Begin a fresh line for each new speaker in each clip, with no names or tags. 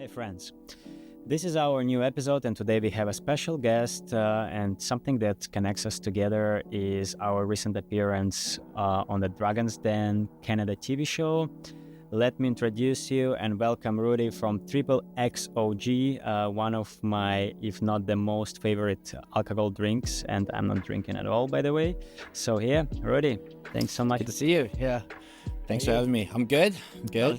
Hey friends, this is our new episode and today we have a special guest and something that connects us together is our recent appearance on the Dragon's Den Canada TV show. Let me introduce you and welcome Rudy from Triple X.O.G, one of my, if not the most favorite alcohol drinks, and I'm not drinking at all, by the way. So here, Rudy, thanks so much.
Good to see you. Yeah. Thanks for having me. I'm good.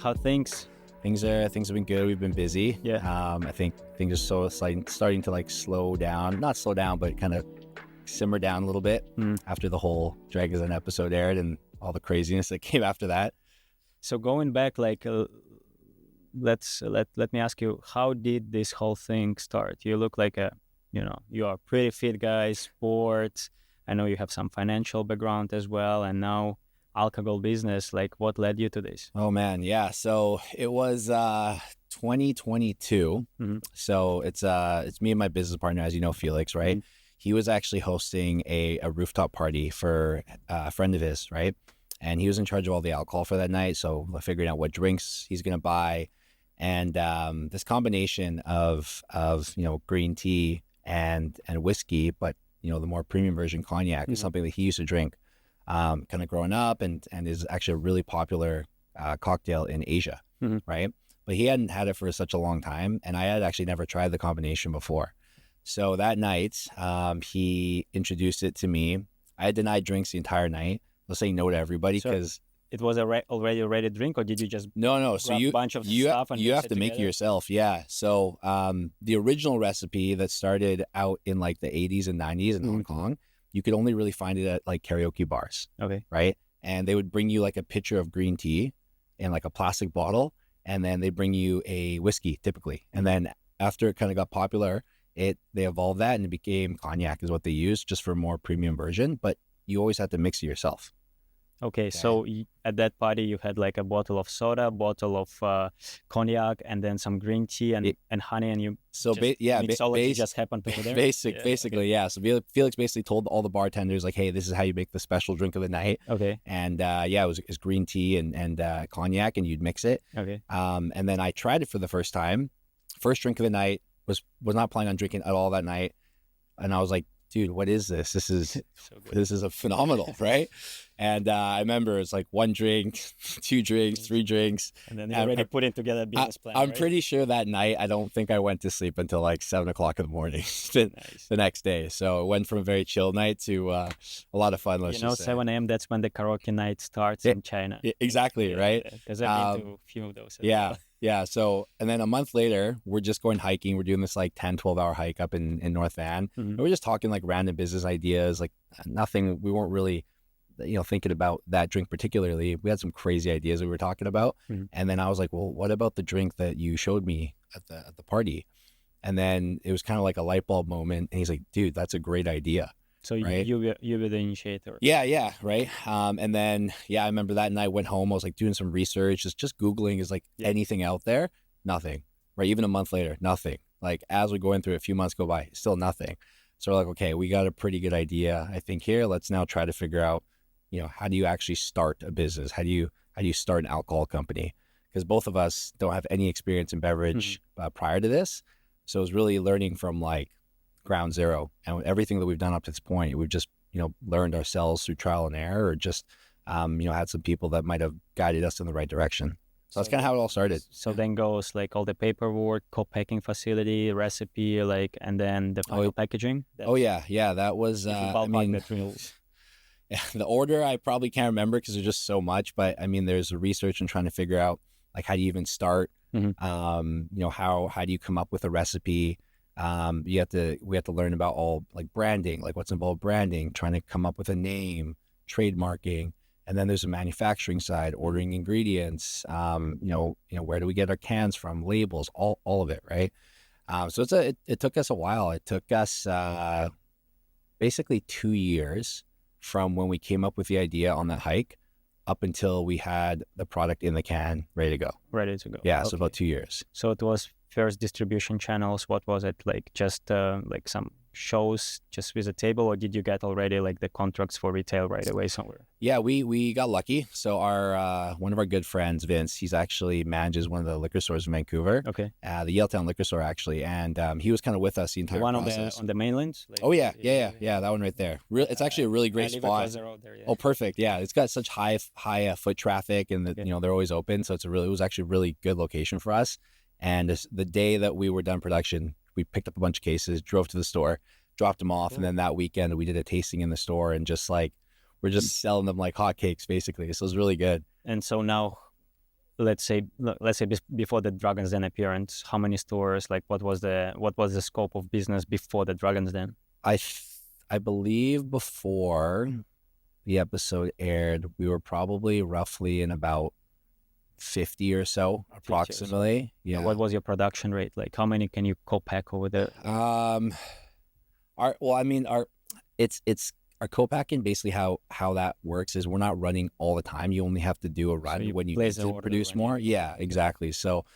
How things?
Things have been good. We've been busy.
Yeah.
I think things are starting to slow down, not slow down, but kind of simmer down a little bit after the whole Dragon's Den episode aired and all the craziness that came after that.
So going back, let me ask you, how did this whole thing start? You look like you are a pretty fit guy, sports. I know you have some financial background as well, and now alcohol business. What led you to this?
Oh man, yeah. So it was 2022. So it's me and my business partner, as you know, Felix, right? He was actually hosting a rooftop party for a friend of his, right? And he was in charge of all the alcohol for that night. So figuring out what drinks he's going to buy. And this combination of green tea and whiskey, but, the more premium version cognac is something that he used to drink kind of growing up and is actually a really popular cocktail in Asia, right? But he hadn't had it for such a long time. And I had actually never tried the combination before. So that night, he introduced it to me. I had denied drinks the entire night. Let's say no to everybody because
it was already a ready drink, or did you just
no? So
a bunch of stuff and
you have to make it yourself. Yeah. So the original recipe that started out in the 80s and 90s in Hong Kong, you could only really find it at karaoke bars.
Okay.
Right. And they would bring you a pitcher of green tea in a plastic bottle, and then they bring you a whiskey typically. And then after it kind of got popular, they evolved that and it became cognac is what they used just for a more premium version. But you always have to mix it yourself.
Okay, so at that party you had a bottle of soda, bottle of cognac, and then some green tea and honey, and you mixology just happened over there.
Basically, yeah. So Felix basically told all the bartenders hey, this is how you make the special drink of the night.
Okay.
And it was green tea and cognac, and you'd mix it. Okay. And then I tried it for the first time. First drink of the night, was not planning on drinking at all that night, and I was like, dude, what is this? This is a phenomenal, right? And I remember it's one drink, 2 drinks, 3 drinks.
And then you're already putting together a business plan,
I'm pretty sure that night, I don't think I went to sleep until 7 o'clock in the morning the next day. So it went from a very chill night to a lot of fun.
7 a.m., that's when the karaoke night starts in China.
Exactly, right?
Because I've been to a few of those.
Yeah. So, and then a month later, we're just going hiking. We're doing this 10, 12 hour hike up in North Van. And we're just talking random business ideas, nothing. We weren't really, thinking about that drink particularly. We had some crazy ideas that we were talking about. And then I was like, well, what about the drink that you showed me at the party? And then it was kind of a light bulb moment. And he's like, dude, that's a great idea.
So
right?
you were the initiator.
Yeah, right. And then, I remember that night I went home. I was doing some research, just Googling is anything out there? Nothing, right? Even a month later, nothing. As we're going through a few months go by, still nothing. So we're okay, we got a pretty good idea, I think here. Let's now try to figure out, how do you actually start a business? How do you start an alcohol company? Because both of us don't have any experience in beverage prior to this. So it was really learning from ground zero, and everything that we've done up to this point, we've just learned ourselves through trial and error, or just had some people that might have guided us in the right direction. So that's kind of how it all started.
So then goes all the paperwork, co-packing facility, recipe, and then the final packaging.
That was the order I probably can't remember because there's just so much, but there's research and trying to figure out how do you even start, how do you come up with a recipe. We have to learn about all branding, what's involved branding, trying to come up with a name, trademarking, and then there's a manufacturing side, ordering ingredients, where do we get our cans from, labels, all of it, right? So it took us a while. It took us basically 2 years from when we came up with the idea on that hike up until we had the product in the can ready to go. Yeah, okay. So about 2 years.
So it was first distribution channels. What was it just some shows just with a table, or did you get already like the contracts for retail right away somewhere?
Yeah, we got lucky. So our one of our good friends, Vince, he's actually manages one of the liquor stores in Vancouver.
Okay.
The Yaletown liquor store actually, and he was kind of with us the entire
One
process.
on the mainland? Like,
Oh yeah, that one right there. It's actually a really great
I live
spot.
across the road there, yeah.
Oh, perfect. Yeah, it's got such high foot traffic, and
Okay.
they're always open. So it was actually a really good location for us. And the day that we were done production, we picked up a bunch of cases, drove to the store, dropped them off, and then that weekend we did a tasting in the store, and just like we're just selling them like hotcakes, basically. So it was really good.
And so now, let's say before the Dragon's Den appearance, how many stores? Like, what was the scope of business before the Dragon's Den?
I believe before the episode aired, we were probably roughly in about 50 or so, approximately. Yeah.
What was your production rate? Like, how many can you co-pack over there?
Our co-packing, basically how that works is we're not running all the time. You only have to do a run when you need to produce more. Yeah, exactly. So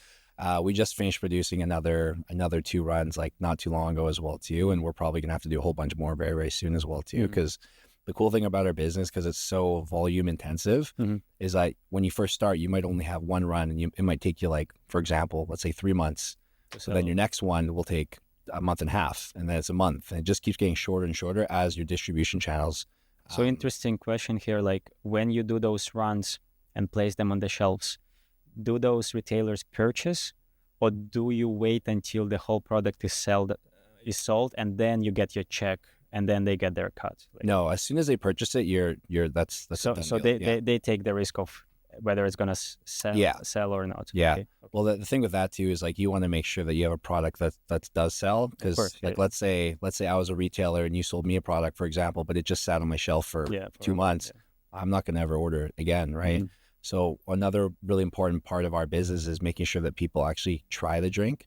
we just finished producing another 2 runs like not too long ago as well too, and we're probably gonna have to do a whole bunch more very, very soon as well too, because the cool thing about our business, because it's so volume intensive, is that when you first start, you might only have one run, and it might take you, like, for example, let's say 3 months. So then your next one will take a month and a half, and then it's a month, and it just keeps getting shorter and shorter as your distribution channels.
So interesting question here. Like, when you do those runs and place them on the shelves, do those retailers purchase, or do you wait until the whole product is sold, and then you get your check? And then they get their cut. Like,
no, as soon as they purchase it, that's
so they take the risk of whether it's gonna sell or not.
Yeah.
Okay.
Well, the thing with that too is, like, you want to make sure that you have a product that does sell, because let's say I was a retailer and you sold me a product, for example, but it just sat on my shelf for 2 months. Yeah. I'm not gonna ever order it again, right? So another really important part of our business is making sure that people actually try the drink.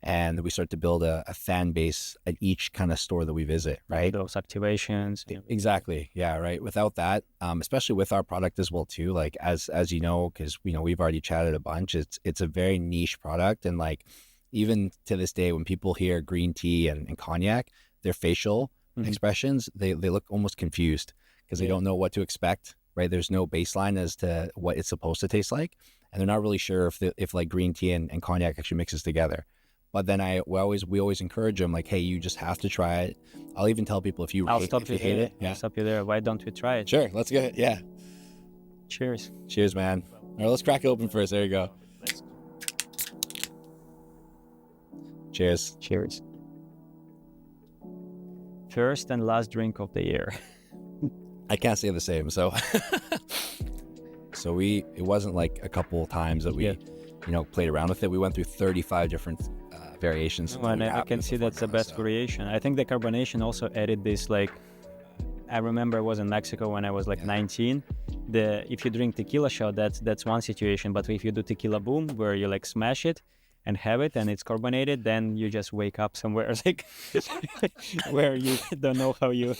And we start to build a fan base at each kind of store that we visit, right?
Those activations.
Exactly. Yeah, right. Without that, especially with our product as well too, like as you know, because we've already chatted a bunch, it's a very niche product. And like, even to this day, when people hear green tea and cognac, their facial expressions, they look almost confused, because they don't know what to expect, right? There's no baseline as to what it's supposed to taste like. And they're not really sure if like green tea and cognac actually mixes together. But then we always encourage them, like, hey, you just have to try it. I'll even tell people if you hate it.
Yeah. I'll stop you there. Why don't we try it?
Sure, let's get it. Yeah.
Cheers.
Cheers, man. All right, let's crack it open first. There you go. Cheers.
Cheers. First and last drink of the year.
I can't say the same. So, it wasn't like a couple times that we, played around with it. We went through 35 different variations.
And I can see that's the best variation. I think the carbonation also added this, like, I remember I was in Mexico when I was like 19. If you drink tequila shot, that's one situation. But if you do tequila boom, where you like smash it and have it and it's carbonated, then you just wake up somewhere like where you don't know how you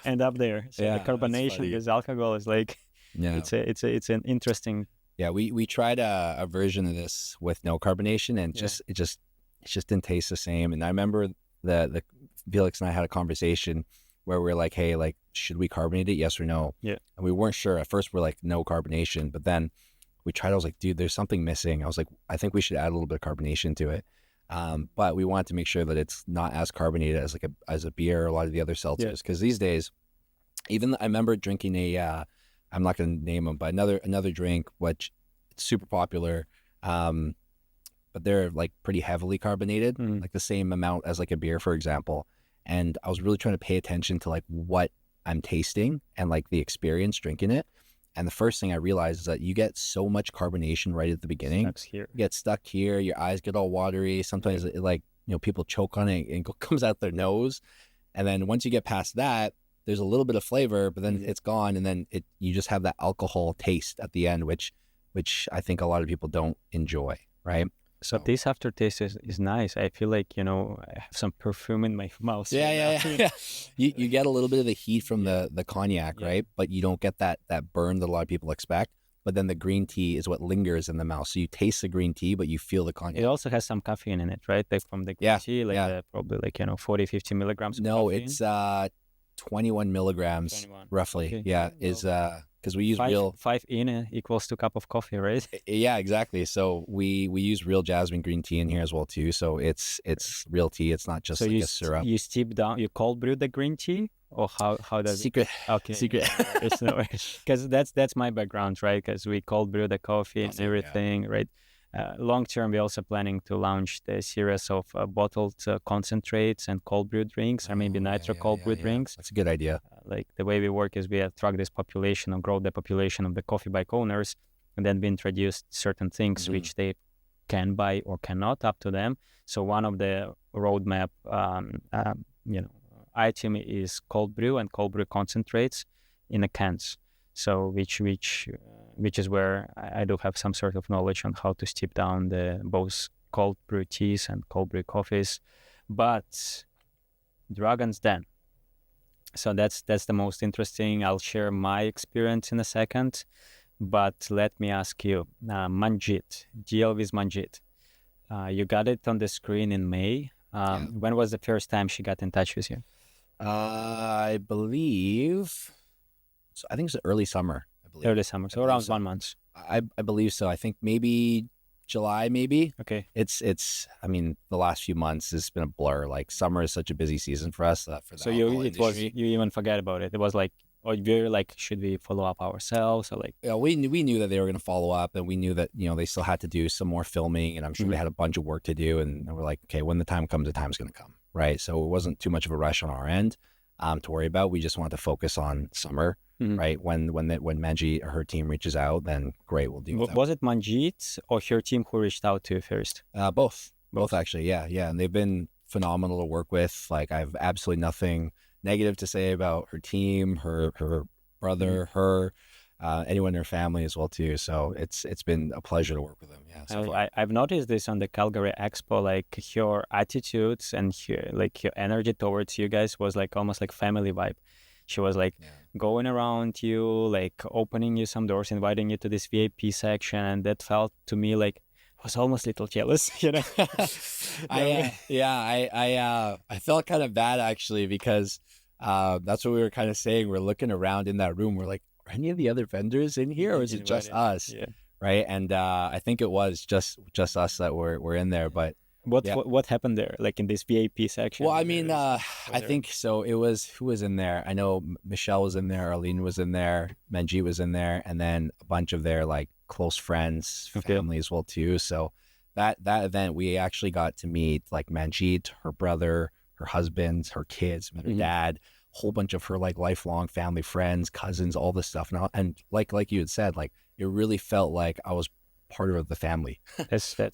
end up there. So the carbonation with alcohol is like, it's an interesting.
Yeah, we tried a version of this with no carbonation, and it just didn't taste the same. And I remember the Felix and I had a conversation where we were like, hey, like, should we carbonate it? Yes or no?
Yeah.
And we weren't sure. At first we're like, no carbonation, but then we tried. I was like, dude, there's something missing. I was like, I think we should add a little bit of carbonation to it. But we wanted to make sure that it's not as carbonated as a beer or a lot of the other seltzers, because these days, I remember drinking I'm not going to name them, but another drink, which it's super popular, but they're like pretty heavily carbonated, like the same amount as like a beer, for example. And I was really trying to pay attention to like what I'm tasting and like the experience drinking it. And the first thing I realized is that you get so much carbonation right at the beginning. You get stuck here, your eyes get all watery. Sometimes it, like, people choke on it and it comes out their nose. And then once you get past that, there's a little bit of flavor, but then it's gone. And then you just have that alcohol taste at the end, which I think a lot of people don't enjoy, right?
So this aftertaste is nice. I feel like, I have some perfume in my mouth.
Yeah. You get a little bit of the heat from the cognac, right? But you don't get that burn that a lot of people expect. but then the green tea is what lingers in the mouth. So you taste the green tea, but you feel the cognac.
It also has some caffeine in it, right? Like from the green tea, like probably like, 40, 50 milligrams of caffeine.
It's 21 milligrams
21.
roughly.
Okay.
Yeah, is because we use
five in equals to cup of coffee, right?
Yeah, exactly. So we use real jasmine green tea in here as well too. So it's real tea. It's not just a syrup.
You steep down, you cold brew the green tea, or how does
secret?
Okay,
secret.
It's no, because that's my background, right? Because we cold brew the coffee and everything, right? Long term, we're also planning to launch the series of bottled concentrates and cold brew drinks, or maybe nitro cold brew drinks.
That's a good idea.
Like the way we work is we attract this population and grow the population of the coffee bike owners, and then we introduce certain things which they can buy or cannot, up to them. So one of the roadmap, item is cold brew and cold brew concentrates in a cans. So which is where I do have some sort of knowledge on how to steep down the both cold brew teas and cold brew coffees. But Dragon's Den. So that's the most interesting. I'll share my experience in a second. But let me ask you, Manjit, deal with Manjit. You got it on the screen in May. When was the first time she got in touch with you?
I believe. So I think it's early summer. I believe
early summer, so around 1 month.
I believe so. I think maybe July, maybe.
Okay.
It's. I mean, the last few months has been a blur. Like summer is such a busy season for us. For the
you even forget about it. It was like, or we're like, should we follow up ourselves, or like?
Yeah, we knew that they were going to follow up, and we knew that they still had to do some more filming, and I'm sure they had a bunch of work to do, and we're like, okay, when the time comes, the time's going to come, right? So it wasn't too much of a rush on our end to worry about. We just wanted to focus on summer. Right, when Manjit or her team reaches out, then great, we'll deal with that.
Was it Manjit or her team who reached out to you first?
Both actually, yeah, and they've been phenomenal to work with. Like, I have absolutely nothing negative to say about her team, her brother, her anyone in her family as well too. So it's been a pleasure to work with them. Yeah, so
I've noticed this on the Calgary Expo. Like, her attitudes and her energy towards you guys was like almost like family vibe. She was like going around you, like opening you some doors, inviting you to this VIP section, and that felt to me like I was almost a little jealous,
I felt kind of bad actually, because that's what we were kind of saying. We're looking around in that room. We're like, are any of the other vendors in here, or is it just us? Yeah. Right. And I think it was just us that were in there, but.
What happened there, like in this VIP section?
Well, I mean, I think so. It was, who was in there? I know Michelle was in there, Arlene was in there, Manjit was in there, and then a bunch of their like close friends, family as well too. So that event, we actually got to meet like Manjit, her brother, her husband, her kids, her dad, a whole bunch of her like lifelong family friends, cousins, all this stuff. And like you had said, like it really felt like I was part of the family,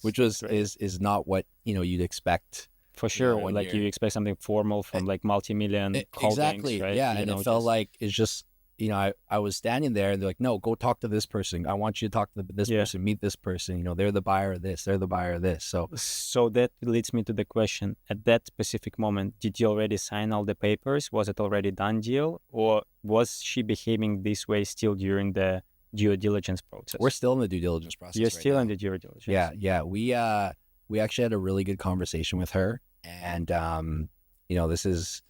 which is not what you'd expect
for sure. Like you expect something formal from like multi-million holdings,
exactly,
right?
Yeah, and it felt like it's just I was standing there and they're like, no, go talk to this person. I want you to talk to this person, meet this person. They're the buyer of this, they're the buyer of this. So
that leads me to the question: at that specific moment, did you already sign all the papers? Was it already done deal, or was she behaving this way still during the due diligence process?
We're still in the due diligence process.
You're still in the due diligence.
Yeah. We actually had a really good conversation with her, and this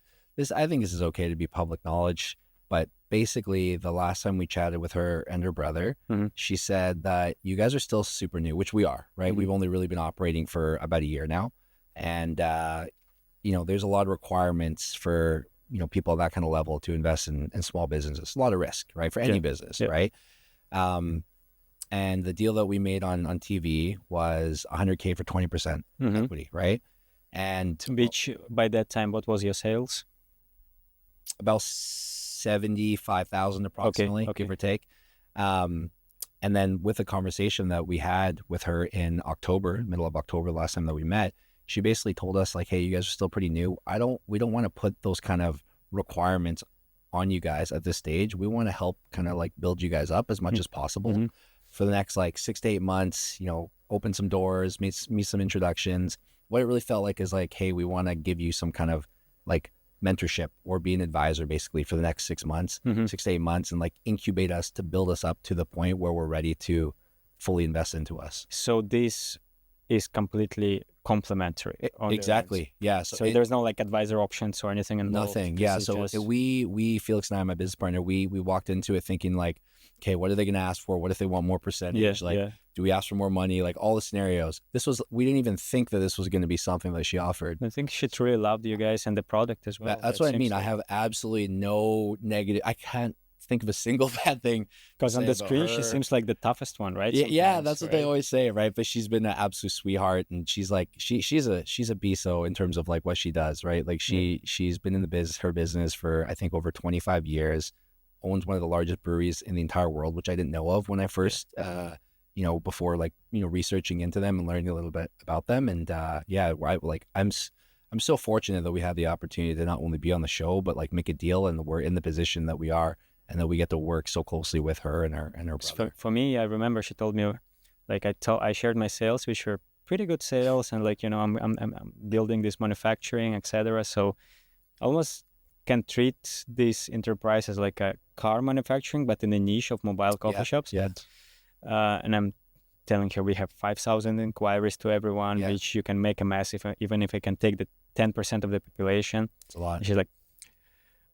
I think this is okay to be public knowledge. But basically, the last time we chatted with her and her brother, she said that you guys are still super new, which we are, right? We've only really been operating for about a year now, and there's a lot of requirements for people at that kind of level to invest in small businesses. A lot of risk, right, for any business, right? And the deal that we made on TV was $100K for 20% equity, right? And
which by that time, what was your sales?
About 75,000 approximately, give or take. And then with the conversation that we had with her in October, middle of October, last time that we met, she basically told us like, hey, you guys are still pretty new. We don't want to put those kind of requirements on you guys at this stage. We want to help kind of like build you guys up as much as possible for the next like 6 to 8 months, open some doors, meet some introductions. What it really felt like is like, hey, we want to give you some kind of like mentorship or be an advisor basically for the next 6 months, 6 to 8 months, and like incubate us to build us up to the point where we're ready to fully invest into us.
So this is completely complementary.
Exactly. Yeah.
So there's no like advisor options or anything involved.
Nothing. Yeah. So we Felix and I, my business partner, we walked into it thinking like, okay, what are they going to ask for? What if they want more percentage? Do we ask for more money? Like all the scenarios. We didn't even think that this was going to be something that she offered.
I think she truly loved you guys and the product as well.
That's what I mean. I have absolutely no negative. I can't think of a single bad thing.
Because on the screen, she seems like the toughest one, right?
Yeah, that's what they always say, right? But she's been an absolute sweetheart, and she's like she's a beast in terms of like what she does, right? Like she's been in her business for I think over 25 years. Owns one of the largest breweries in the entire world, which I didn't know of when I first, before like researching into them and learning a little bit about them. And I'm so fortunate that we have the opportunity to not only be on the show but like make a deal, and we're in the position that we are, and that we get to work so closely with her and her brother.
For me, I remember she told me, like I shared my sales, which were pretty good sales, and like I'm building this manufacturing, etc. So almost can treat this enterprise as like a car manufacturing, but in the niche of mobile coffee shops.
Yeah.
And I'm telling her we have 5,000 inquiries to everyone, which you can make a massive, even if I can take the 10% of the population.
It's a lot.
And she's like,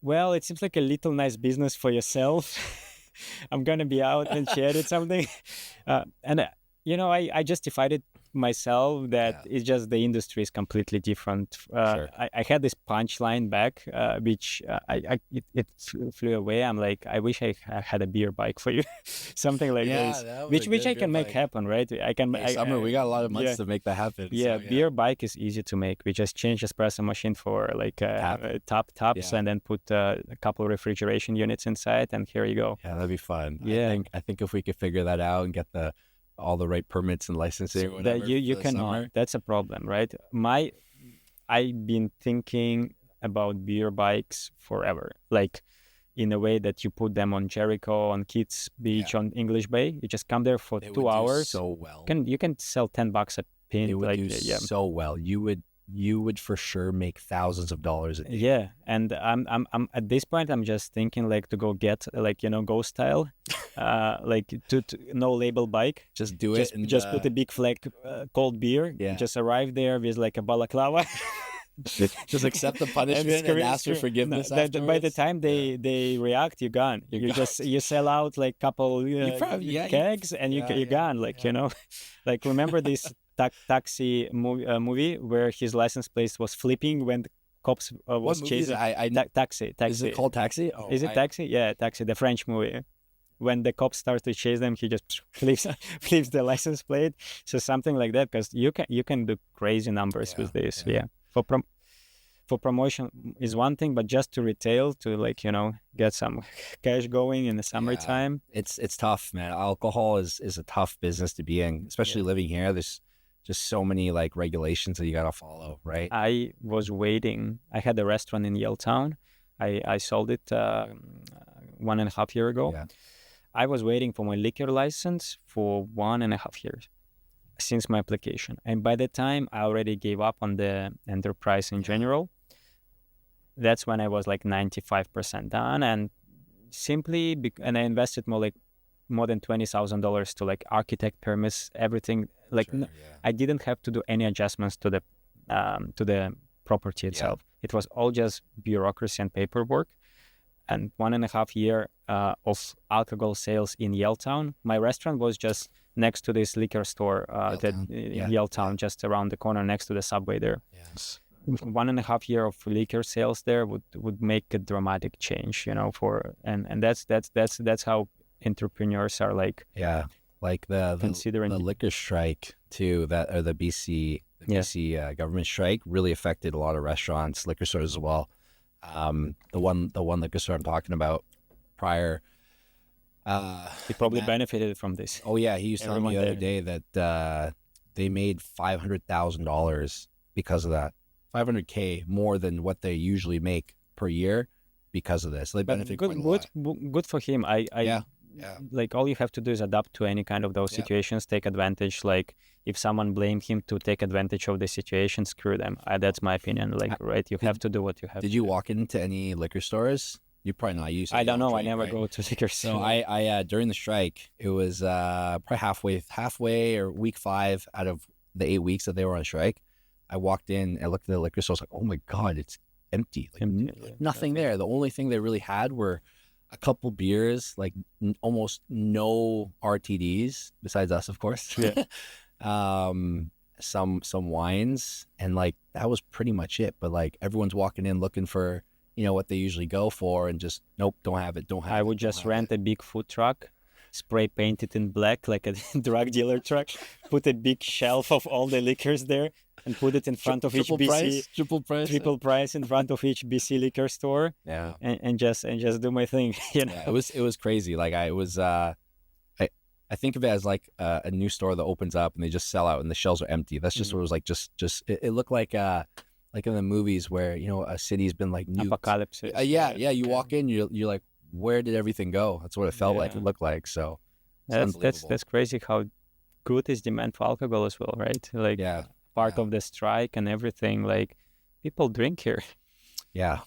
well, it seems like a little nice business for yourself. I'm going to be out, and she added something. I justified it myself that it's just the industry is completely different.
Sure.
I had this punchline back, which it flew away. I'm like, I wish I had a beer bike for you, something like this, which I can make happen, right? I can.
Summer, we got a lot of months to make that happen.
Yeah, so, beer bike is easy to make. We just change espresso machine for like taps, and then put a couple of refrigeration units inside, and here you go.
Yeah, that'd be fun.
Yeah,
I think if we could figure that out and get all the right permits and licensing,
so that you cannot. That's a problem, right? I've been thinking about beer bikes forever, like in a way that you put them on Jericho, on Kids Beach, on English Bay. You just come there for 2 hours.
Do so well.
You can sell $10 a pint.
It would do so well. You would for sure make thousands of dollars a day.
Yeah, and I'm at this point I'm just thinking like to go get like Go style, like to no label bike.
Just do it.
Just put a big flag, cold beer.
Yeah.
Just arrive there with like a balaclava.
Just accept the punishment and ask for forgiveness.
By the time they react, you're gone. You sell out like couple kegs and you're gone. Like like remember this taxi movie where his license plate was flipping when the cops was chasing. Taxi.
Is it called Taxi? Oh,
is it Taxi? Yeah, Taxi. The French movie. When the cops start to chase them, he just flips the license plate. So something like that, because you can do crazy numbers with this. Yeah. For promotion is one thing, but just to retail, to like get some cash going in the summertime.
It's tough, man. Alcohol is a tough business to be in, especially living here. There's just so many like regulations that you gotta follow, right?
I was waiting. I had a restaurant in Yaletown. I sold it 1.5 years ago.
Yeah.
I was waiting for my liquor license for 1.5 years since my application. And by the time I already gave up on the enterprise in general, that's when I was like 95% done. And and I invested more than $20,000 to like architect permits, everything. Like I didn't have to do any adjustments to the property itself. It was all just bureaucracy and paperwork. And 1.5 years of alcohol sales in Yaletown. My restaurant was just next to this liquor store Yaletown, just around the corner next to the subway there.
Yes.
1.5 years of liquor sales there would make a dramatic change, and that's how entrepreneurs are like.
Yeah, like
considering
the liquor strike too, or the BC government strike really affected a lot of restaurants, liquor stores as well. The one liquor store I'm talking about prior,
he probably benefited from this.
Oh yeah, he used to tell me the other day that they made $500,000 because of that. $500K more than what they usually make per year because of this. So they benefited quite a lot.
Good for him. like all you have to do is adapt to any kind of those situations, take advantage. Like if someone blamed him to take advantage of the situation, screw them. That's my opinion. Like, right, you have to do what you have.
Did you walk into any liquor stores? You probably not.
I don't know. I never go to liquor store.
So I during the strike, it was probably halfway or week 5 out of the 8 weeks that they were on strike. I walked in, I looked at the liquor store, I was like, oh my God, it's empty. Like, nothing there. The only thing they really had were a couple beers, like almost no RTDs besides us, of course.
Yeah.
Some wines, and like that was pretty much it. But like everyone's walking in looking for, you know, what they usually go for, and just nope, don't have it.
I would just rent a big food truck, spray paint it in black like a drug dealer truck, put a big shelf of all the liquors there, and put it in front of each BC. Triple price in front of each BC liquor store.
Yeah.
And just do my thing. You know?
Yeah, it was crazy. Like I think of it as like a new store that opens up and they just sell out and the shelves are empty. That's just what it was like. Just it looked like in the movies where, you know, a city's been like nuked.
Apocalypse.
Yeah. You walk in, you're like, where did everything go? That's what it felt like. It looked like. So
that's crazy how good is demand for alcohol as well, right? Like part of the strike and everything. Like people drink here.
Yeah,